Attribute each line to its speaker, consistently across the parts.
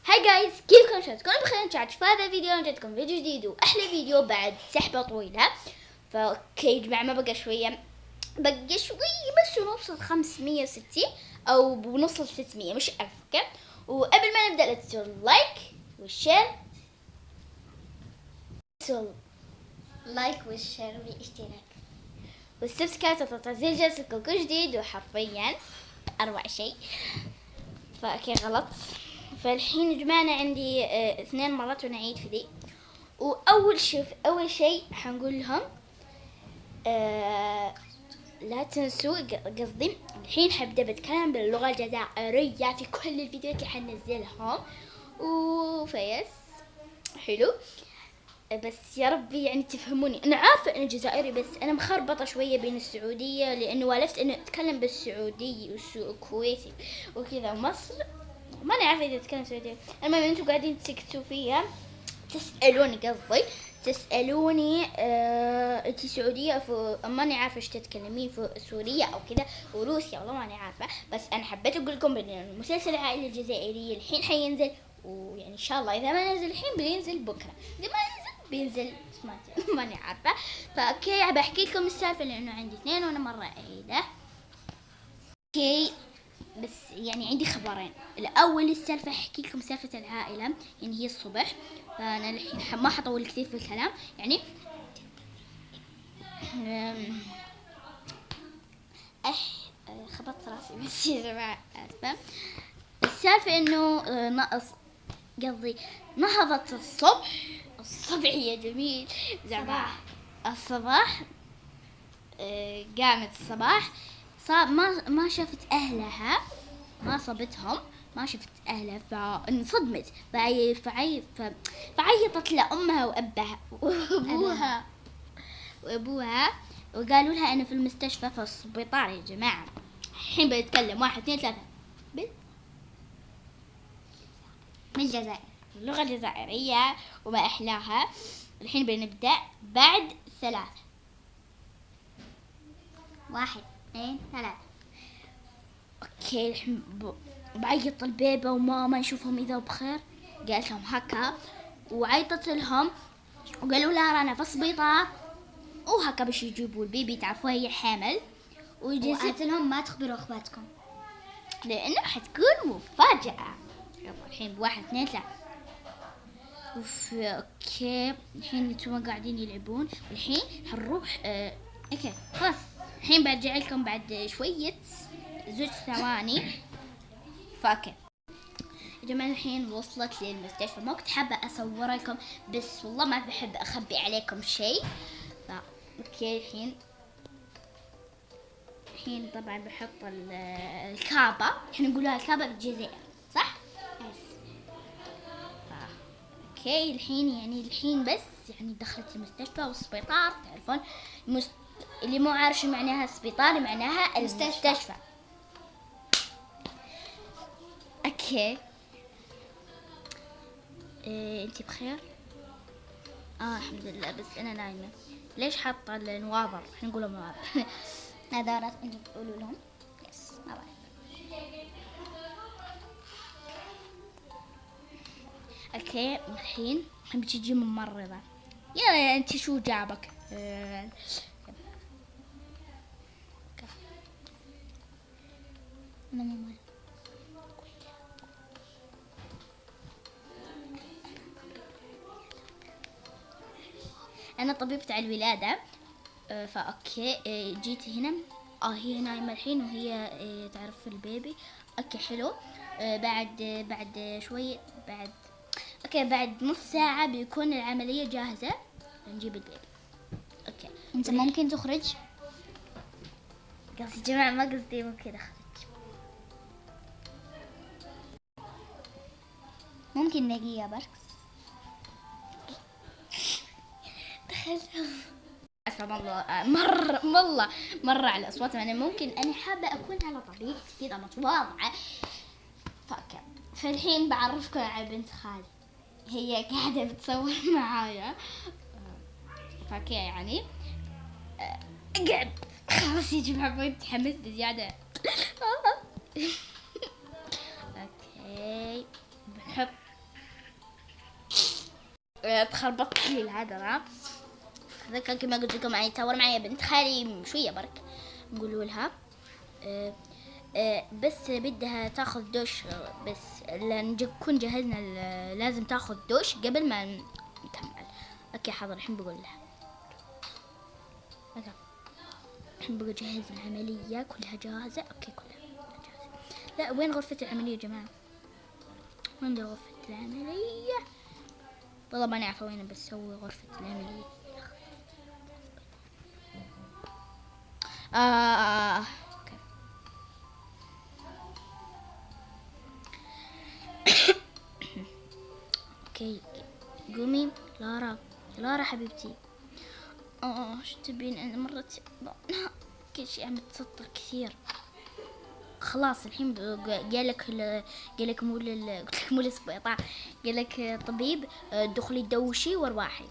Speaker 1: هاي جايز، كيفكم؟ شلونكم؟ تكونوا بخير. ان شاء الله في هذا الفيديو جاتكم فيديو جديد واحلى فيديو بعد سحبه طويله. فاوكي يا جماعه، ما بقى شويه، بقى شوي بس ونوصل 560 او بنوصل 600 مش 1000. اوكي، وقبل ما نبدا لا تنسوا اللايك والشير، والاشتراك والسبسكرايب، تضغطوا زر الجرس لكل جديد. وحرفيا اروع شيء. فاوكي غلط. فالحين يا جماعه انا عندي 2 مرات ونعيد في ذي. اول شيء حنقول لهم لا تنسوا، قصدي الحين حبدا بتكلم باللغه الجزائريه في كل الفيديوهات اللي حنزلهم. وفيس حلو، بس يا ربي يعني تفهموني. انا عارفه اني جزائري، بس انا مخربطه شويه بين السعوديه، لانه والفت اني اتكلم بالسعودي والكويتي وكذا، ومصر ما انا عارفه اذا اتكلم سعودي. المهم انتوا قاعدين تسكتوا فيها، تسالوني انتي سعوديه ماني عارفه ايش تتكلمين، في سوريا او كذا وروسيا، والله ماني عارفه. بس انا حبيت اقول لكم بان المسلسل العائله الجزائريه الحين حينزل، ويعني ان شاء الله اذا ما نزل الحين بينزل بكره، اذا ما نزل بينزل ماني عارفه. فاوكي بحكي لكم السالفه لانه عندي 2 وانا مره اعيده. اوكي، بس يعني عندي خبرين. الاول السالفه احكي لكم سالفه العائله، يعني هي الصبح. فانا الحين ما حطول كثير في الكلام يعني. خبطت راسي بس يا جماعه اسفه. السالفه انه قصدي نهضت الصبح يا جميل زعما الصباح. قامت الصباح، ما شافت اهلها، ما صبتهم، ما شفت اهلها، فانصدمت. فعيطت لامها وابوها وقالوا لها انا في المستشفى في السبيطار يا جماعه. الحين بيتكلم 1 2 3 من الجزائر، اللغه الجزائريه وما احلاها. الحين بنبدا بعد 3 1 2 3. اوكي الحين بعيط البيبة وماما يشوفهم اذا بخير، قالت لهم هكا وعيطت لهم وقالوا لها رانا في السبيطار وهكا باش يجيبوا البيبي، تعرفوا هي حامل.
Speaker 2: وقالت لهم ما تخبروا اخواتكم
Speaker 1: لانه حتكون مفاجأة. يلا الحين 1 2 3. اوكي الحين انتم قاعدين يلعبون، والحين حنروح اوكي خلاص. الحين برجع لكم بعد شوية 2 ثواني. فاوكي يا جماعة الحين وصلت للمستشفى. ما كنت حابة اصور لكم، بس والله ما بحب اخبي عليكم شيء. اوكي الحين طبعا بحط الكابة. احنا نقولها الكابة بالجزائر صح؟ اوكي الحين بس يعني دخلت المستشفى والسبيطار، تعرفون اللي مو عارف شو معناها السبيطار معناها المستشفى. اوكي انتي بخير؟ الحمد لله، بس انا نايمه. ليش حاطه النواظر؟ احنا نقولها نواظر.
Speaker 2: نظارات انتم تقولوا لهم يس ما بعرف.
Speaker 1: اوكي الحين بتجي ممرضه. يا انت شو جابك؟
Speaker 2: انا ماما
Speaker 1: انا طبيبة الولادة. فاوكي جيت هنا. هي نايمة الحين وهي تعرف البيبي. اوكي حلو. بعد شوي بعد نص ساعة بيكون العملية جاهزة، نجيب البيبي. اوكي
Speaker 2: انت ممكن تخرج؟
Speaker 1: قصدي جماعة ما قصدي ممكن اخرج،
Speaker 2: ممكن دقيقة بس.
Speaker 1: والله مرة على أصواتهم. أنا ممكن أنا حابة أكون على طبيعتي كذا متواضعة. فالحين بعرفكم على بنت خالي، هي قاعدة بتصور معايا. فاكي يعني قعد خلاص يا جماعة متحمس بزيادة. اوكي بنحط تخربطت لي الهدرة. ذكر كما قلت لكم معي تصور معي بنت خالي شوية برك، نقولوا لها بس بدها تاخذ دوش، بس نكون جهزنا لازم تاخذ دوش قبل ما نكمل. اوكي حاضر، الحين بقول لها الحين بقول جهز العملية كلها جاهزة. اوكي كلها جاهزة. لا وين غرفة العملية يا جماعة؟ وين غرفة العملية؟ والله ما نعرف وين بسوي غرفة العملية. اوكي قومي لارا حبيبتي. شو تبين؟ انا مرت كل شيء عم تسطر كثير. خلاص الحين قالك مو الاسبوع قالك طبيب دخلي دوشي وارواحي.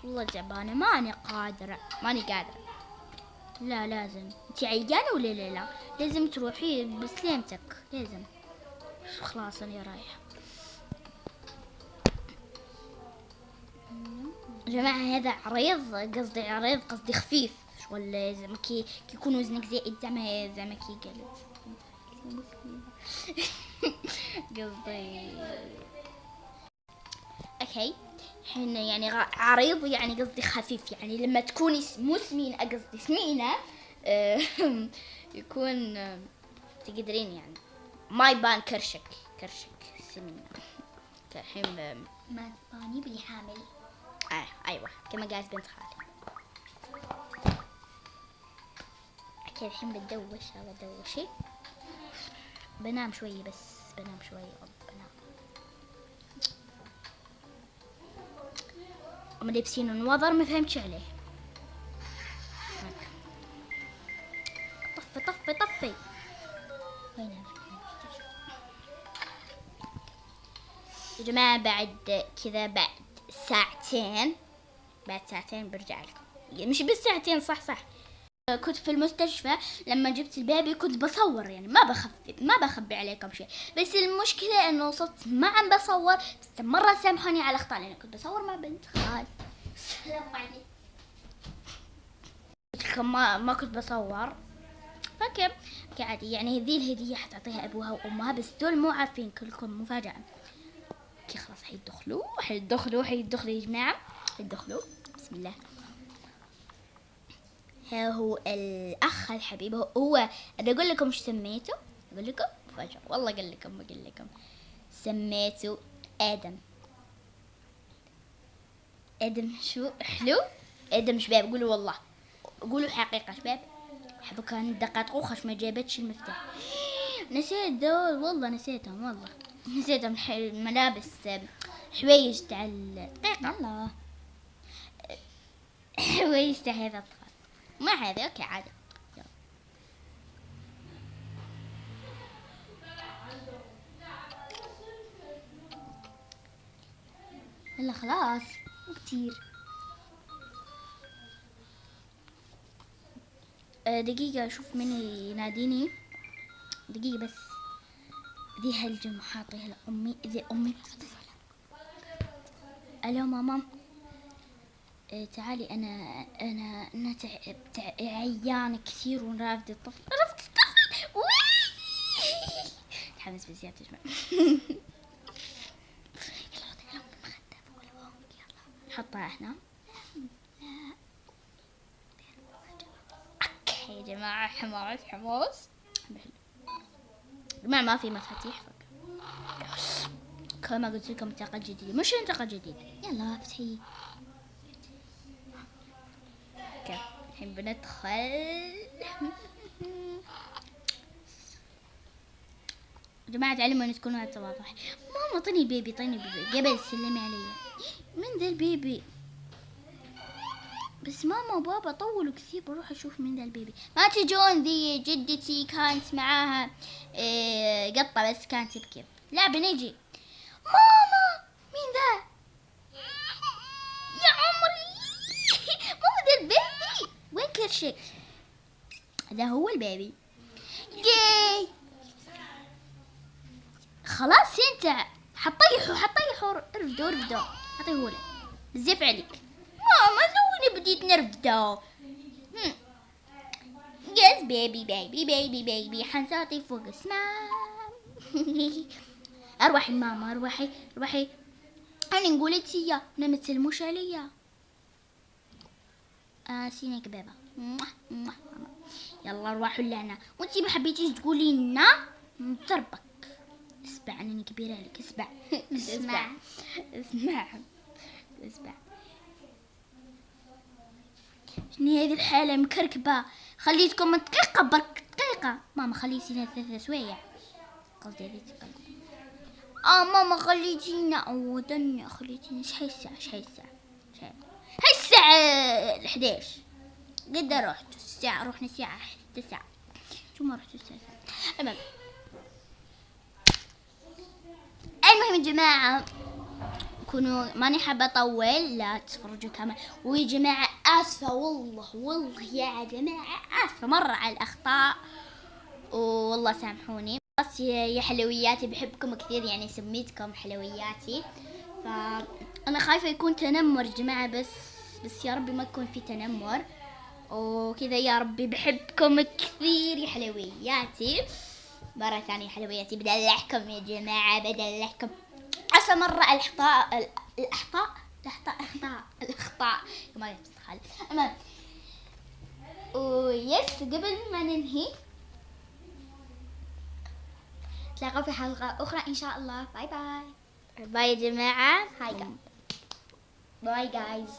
Speaker 1: والله تعبانة ماني قادرة. لا لازم. انتي عيانة ولا لا؟ لازم تروحي بسلامتك لازم. خلاص انا رايحة. جماعة هذا عريض، قصدي خفيف ولا زعما كي يكون وزنك زائد زعما كي قالت قصدي اوكي حين يعني عريض يعني قصدي خفيف، يعني لما تكوني مو سمينة قصدي سمينة يكون تقدرين يعني ما يبان كرشك سمينة. الحين
Speaker 2: ما تباني بلي حامل.
Speaker 1: ايوه كما قالت بنت خالي. اوكي الحين بدوشي بنام شوي بس بنام. هم لابسين النظر ما فهمتش عليه. طفي
Speaker 2: وين
Speaker 1: يا جماعة؟ بعد كذا بعد ساعتين برجع لكم. يعني مش بالساعتين صح. كنت في المستشفى لما جبت البيبي كنت بصور، يعني ما بخبي عليكم شيء، بس المشكلة انه صرت ما عم بصور. بس مرة سامحوني على اخطاء لانه كنت بصور مع بنت خال. السلام عليكم. ما كنت بصور. اوكي عادي، يعني ذي الهدية حتعطيها ابوها وامها، بس دول مو عارفين، كلكم مفاجأة. اوكي خلاص حيدخلوا يا جماعة. حيدخلوا بسم الله. ها هو الأخ الحبيب. هو أنا أقول لكم إيش سميته؟ أقول لكم فجأة والله أقول لكم سميته آدم. شو حلو آدم شباب. قولوا والله، قولوا حقيقة شباب. حبوا كان دقات خوخش ما جابتش المفتاح. نسيت دول والله، نسيتهم الملابس حويج تاع الدقيقة.
Speaker 2: يلا
Speaker 1: حويج تاع هذا الطفل ما هذا. اوكي عادي.
Speaker 2: يلا خلاص مو كتير.
Speaker 1: دقيقة اشوف من يناديني. دقيقة بس. ذي هالجمعة حاطيها لأمي. ذي أمي ألو ماما. تعالي أنا عيانة كثير ورافضة الطفل. تحمس بزيادة يا جماعة. يلا حطها هنا. اوكي يا جماعة حماس. جماعة ما في مفاتيح كما قلت لكم انتقال جديد، مش انتقال جديد.
Speaker 2: يلا افتحي.
Speaker 1: اوكي الحين بندخل. جماعة تعلموا ان تكونوا هالتواضح. ماما طيني البيبي قبل سلمي علي. من ذا البيبي؟ بس ماما وبابا طولوا كثير، بروح اشوف من ذا البيبي. ما تجون؟ ذي جدتي كانت معاها قطة بس كانت تبكي. لا بنيجي. ماما مين ذا يا عمري؟ ماما ذا البيبي. وين كرشك؟ هذا هو البيبي. جاي خلاص انت حطيحوا رفدوا عطيهولي بزاف عليك ماما زوني بديت نرفدو. يس بيبي حنساطي فوق السماء. اروحي ماما اروحي انا نقول تيا انا ما تسلموش عليا. سينك بابا. يلا روحوا لهنا وانتي ما حبيتيش تقولي لنا نضربك. اسمع انا كبيره عليك. اسمع شنو هذه الحاله مكركبه. خليتكم دقيقه برك دقيقه. ماما خليتينا 3 سوايع قصدي هذه ماما خليتينا دنيا خليتينا شحال الساعه هاي الساعه 11 قد رحت الساعه رحنا الساعه 9 ثم رحت الساعه. المهم يا جماعه كونوا ماني حابه اطول لا تفرجوا كامل. ويا جماعه اسفه والله يا جماعه اسفه مره على الاخطاء والله سامحوني. بس يا حلوياتي بحبكم كثير يعني سميتكم حلوياتي. فانا خايفه يكون تنمر يا جماعه بس يا ربي ما يكون في تنمر وكذا يا ربي. بحبكم كثير يا حلوياتي. مرة ثانية حلوياتي بدلعكم يا جماعة بدلعكم. عسى مرة الأخطاء ما يستخل. ويس قبل ما ننهي
Speaker 2: نتلاقوا في حلقة أخرى إن شاء الله. باي باي.
Speaker 1: باي يا جماعة.
Speaker 2: باي جايز.